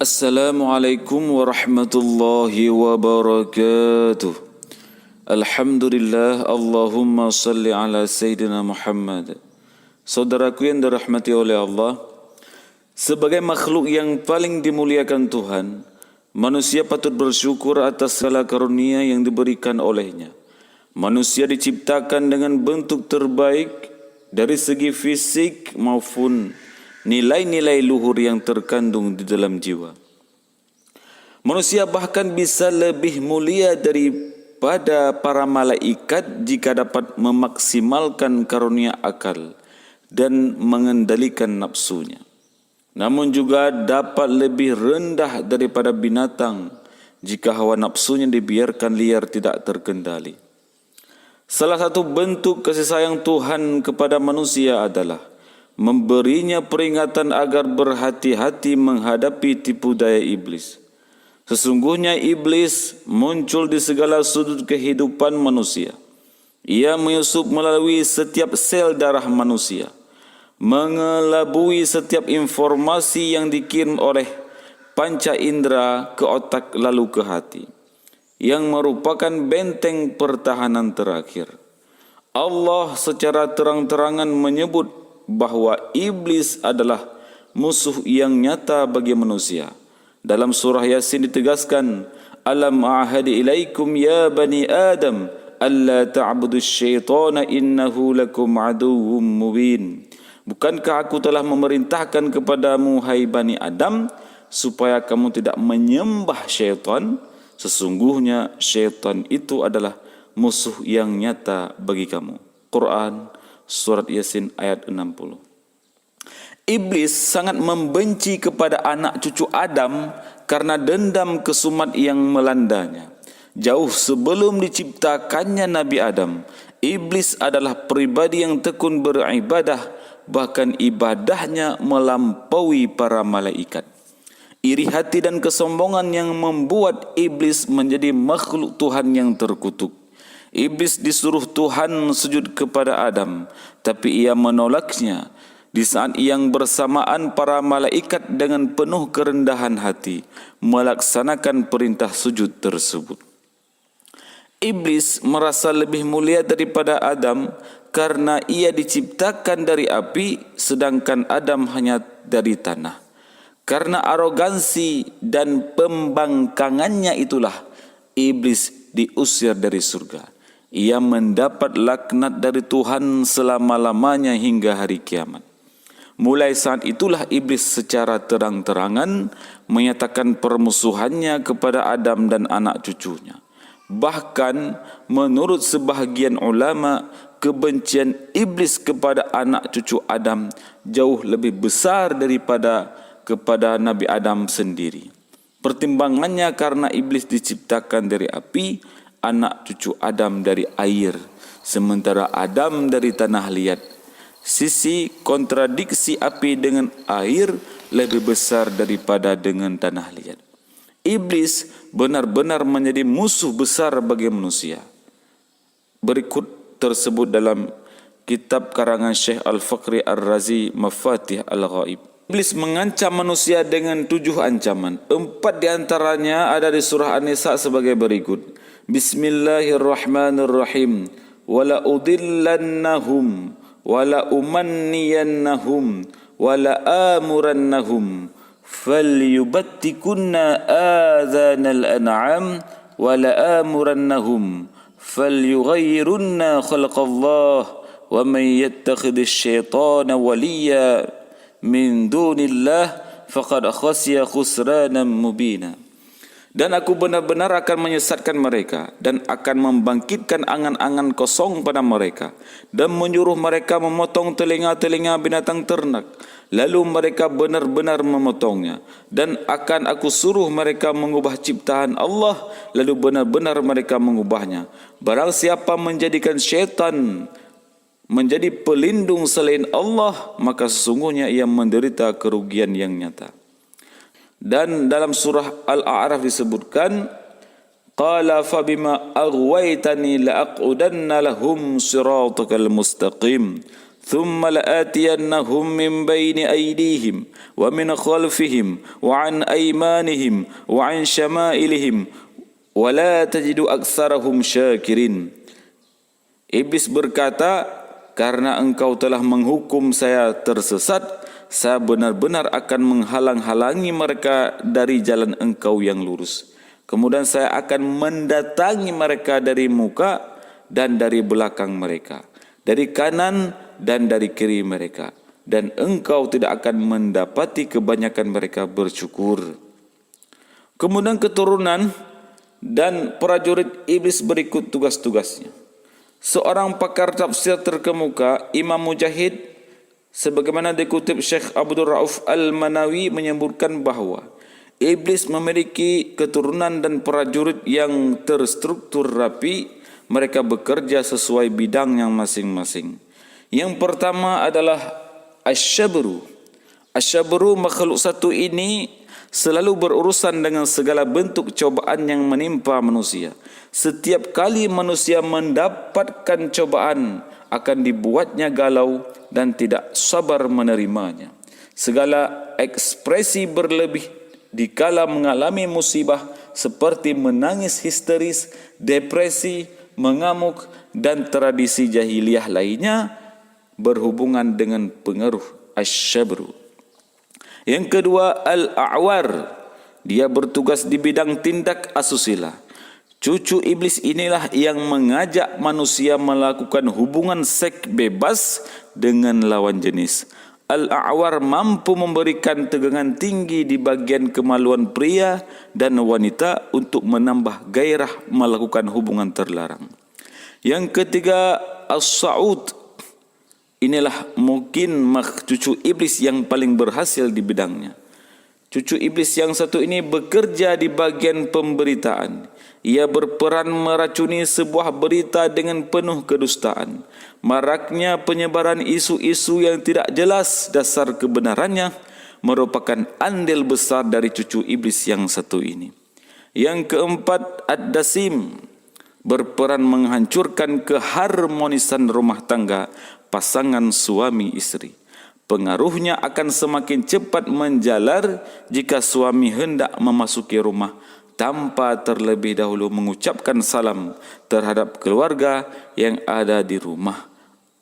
Assalamualaikum warahmatullahi wabarakatuh. Alhamdulillah, Allahumma salli ala Sayyidina Muhammad. Saudaraku yang dirahmati oleh Allah, sebagai makhluk yang paling dimuliakan Tuhan, manusia patut bersyukur atas segala karunia yang diberikan olehnya. Manusia diciptakan dengan bentuk terbaik dari segi fisik maupun nilai-nilai luhur yang terkandung di dalam jiwa. Manusia bahkan bisa lebih mulia daripada para malaikat jika dapat memaksimalkan karunia akal dan mengendalikan nafsunya. Namun juga dapat lebih rendah daripada binatang jika hawa nafsunya dibiarkan liar tidak terkendali. Salah satu bentuk kasih sayang Tuhan kepada manusia adalah memberinya peringatan agar berhati-hati menghadapi tipu daya iblis. Sesungguhnya iblis muncul di segala sudut kehidupan manusia. Ia menyusup melalui setiap sel darah manusia, mengelabui setiap informasi yang dikirim oleh panca indera ke otak lalu ke hati, yang merupakan benteng pertahanan terakhir. Allah secara terang-terangan menyebut bahwa iblis adalah musuh yang nyata bagi manusia. Dalam surah Yasin ditegaskan, Alam a'hadi ilaikum ya bani Adam alla ta'budu syaitana innahu lakum aduwwum mubin. Bukankah aku telah memerintahkan kepadamu hai bani Adam supaya kamu tidak menyembah syaitan? Sesungguhnya syaitan itu adalah musuh yang nyata bagi kamu. Quran surat Yasin ayat 60. Iblis sangat membenci kepada anak cucu Adam karena dendam kesumat yang melandanya. Jauh sebelum diciptakannya Nabi Adam, iblis adalah pribadi yang tekun beribadah, bahkan ibadahnya melampaui para malaikat. Iri hati dan kesombongan yang membuat iblis menjadi makhluk Tuhan yang terkutuk. Iblis disuruh Tuhan sujud kepada Adam, tapi ia menolaknya. Di saat yang bersamaan para malaikat dengan penuh kerendahan hati melaksanakan perintah sujud tersebut. Iblis merasa lebih mulia daripada Adam karena ia diciptakan dari api sedangkan Adam hanya dari tanah. Karena arogansi dan pembangkangannya itulah iblis diusir dari surga. Ia mendapat laknat dari Tuhan selama-lamanya hingga hari kiamat. Mulai saat itulah iblis secara terang-terangan menyatakan permusuhannya kepada Adam dan anak cucunya. Bahkan menurut sebahagian ulama, kebencian iblis kepada anak cucu Adam jauh lebih besar daripada kepada Nabi Adam sendiri. Pertimbangannya karena iblis diciptakan dari api, anak cucu Adam dari air, sementara Adam dari tanah liat. Sisi kontradiksi api dengan air lebih besar daripada dengan tanah liat. Iblis benar-benar menjadi musuh besar bagi manusia. Berikut tersebut dalam kitab karangan Syekh Al-Fakhri Ar-Razi Mafatih Al-Ghaib. Iblis mengancam manusia dengan 7 ancaman. 4 di antaranya ada di surah An-Nisa sebagai berikut. Bismillahirrahmanirrahim. Wala udillannahum wala umanniyannahum wala amurannahum falyubattikunna adhanal an'am wala amurannahum falyughayyirunna khalqallah wa man yattakhidhish syaitana waliya min dunillah faqad khasiya khusranan mubina. Dan aku benar-benar akan menyesatkan mereka dan akan membangkitkan angan-angan kosong pada mereka dan menyuruh mereka memotong telinga-telinga binatang ternak. Lalu mereka benar-benar memotongnya dan akan aku suruh mereka mengubah ciptaan Allah lalu benar-benar mereka mengubahnya. Barang siapa menjadikan syaitan menjadi pelindung selain Allah, maka sesungguhnya ia menderita kerugian yang nyata. Dan dalam surah Al-A'raf disebutkan, Qala fabima aghwaytani la'aqudanna lahum siratakal mustaqim ثم لآتينهم من بين أيديهم ومن خلفهم وعن أيمانهم وعن شمائلهم ولا تجد أكثرهم شاكرين. Iblis berkata, karena engkau telah menghukum saya tersesat, saya benar-benar akan menghalang-halangi mereka dari jalan engkau yang lurus. Kemudian saya akan mendatangi mereka dari muka dan dari belakang mereka, dari kanan dan dari kiri mereka, dan engkau tidak akan mendapati kebanyakan mereka bersyukur. Kemudian keturunan dan prajurit iblis berikut tugas-tugasnya. Seorang pakar tafsir terkemuka, Imam Mujahid, sebagaimana dikutip Syekh Abdul Rauf Al-Manawi, menyebutkan bahawa iblis memiliki keturunan dan prajurit yang terstruktur rapi. Mereka bekerja sesuai bidang yang masing-masing. Yang pertama adalah asyabru. Asyabru, makhluk satu ini selalu berurusan dengan segala bentuk cobaan yang menimpa manusia. Setiap kali manusia mendapatkan cobaan, akan dibuatnya galau dan tidak sabar menerimanya. Segala ekspresi berlebih dikala mengalami musibah, seperti menangis histeris, depresi, mengamuk, dan tradisi jahiliyah lainnya, berhubungan dengan pengaruh asyabru. Yang kedua, al-a'war. Dia bertugas di bidang tindak asusila. Cucu iblis inilah yang mengajak manusia melakukan hubungan seks bebas dengan lawan jenis. Al-a'war mampu memberikan tegangan tinggi di bagian kemaluan pria dan wanita untuk menambah gairah melakukan hubungan terlarang. Yang ketiga, as-sa'ud. Inilah mungkin cucu iblis yang paling berhasil di bidangnya. Cucu iblis yang satu ini bekerja di bagian pemberitaan. Ia berperan meracuni sebuah berita dengan penuh kedustaan. Maraknya penyebaran isu-isu yang tidak jelas dasar kebenarannya merupakan andil besar dari cucu iblis yang satu ini. Yang keempat, ad-dasim. Berperan menghancurkan keharmonisan rumah tangga pasangan suami istri. Pengaruhnya akan semakin cepat menjalar jika suami hendak memasuki rumah tanpa terlebih dahulu mengucapkan salam terhadap keluarga yang ada di rumah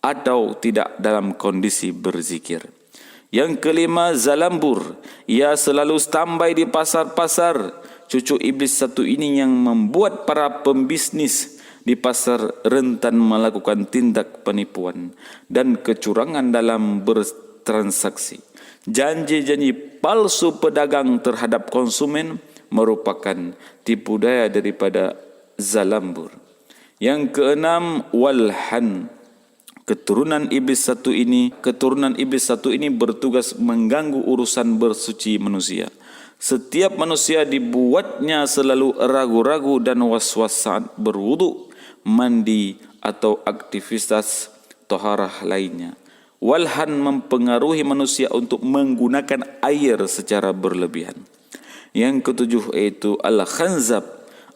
atau tidak dalam kondisi berzikir. Yang kelima, zalambur. Ia selalu standby di pasar-pasar. Cucu iblis satu ini yang membuat para pembisnis di pasar rentan melakukan tindak penipuan dan kecurangan dalam bertransaksi. Janji-janji palsu pedagang terhadap konsumen merupakan tipu daya daripada zalambur. Yang keenam, walhan. Keturunan iblis satu ini bertugas mengganggu urusan bersuci manusia. Setiap manusia dibuatnya selalu ragu-ragu dan was-was saat berwudu, mandi atau aktivitas taharah lainnya. Walhan mempengaruhi manusia untuk menggunakan air secara berlebihan. Yang ketujuh yaitu al-khanzab.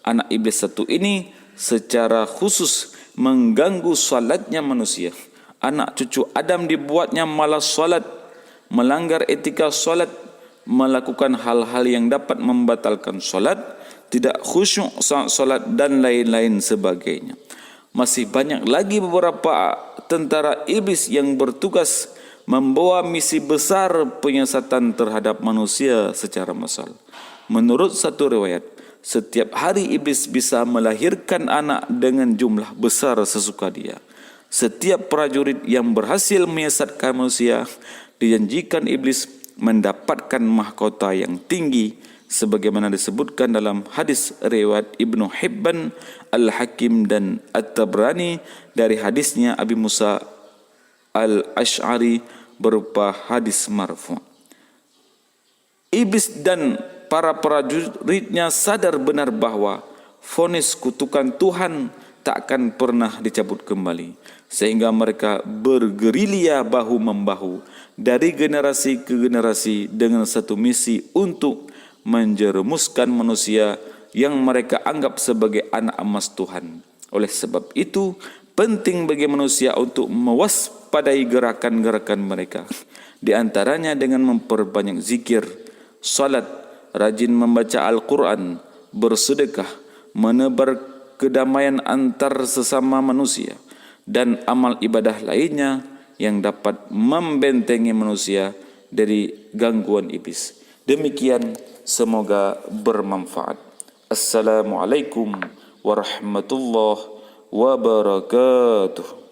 Anak iblis satu ini secara khusus mengganggu salatnya manusia. Anak cucu Adam dibuatnya malas salat, melanggar etika salat, melakukan hal-hal yang dapat membatalkan salat, tidak khusyuk saat salat dan lain-lain sebagainya. Masih banyak lagi beberapa tentara iblis yang bertugas membawa misi besar penyesatan terhadap manusia secara massal. Menurut satu riwayat, setiap hari iblis bisa melahirkan anak dengan jumlah besar sesuka dia. Setiap prajurit yang berhasil menyesatkan manusia dijanjikan iblis mendapatkan mahkota yang tinggi sebagaimana disebutkan dalam hadis riwayat Ibnu Hibban, Al-Hakim dan At-Tabrani dari hadisnya Abi Musa Al-Ash'ari berupa hadis marfu'. Iblis dan para prajuritnya sadar benar bahawa vonis kutukan Tuhan tak akan pernah dicabut kembali, sehingga mereka bergerilya bahu-membahu dari generasi ke generasi dengan satu misi untuk menjerumuskan manusia yang mereka anggap sebagai anak emas Tuhan. Oleh sebab itu, penting bagi manusia untuk waspadai gerakan-gerakan mereka. Di antaranya dengan memperbanyak zikir, salat, rajin membaca Al-Quran, bersedekah, menebar kedamaian antar sesama manusia, dan amal ibadah lainnya yang dapat membentengi manusia dari gangguan iblis. Demikian, semoga bermanfaat. Assalamualaikum warahmatullahi wabarakatuh.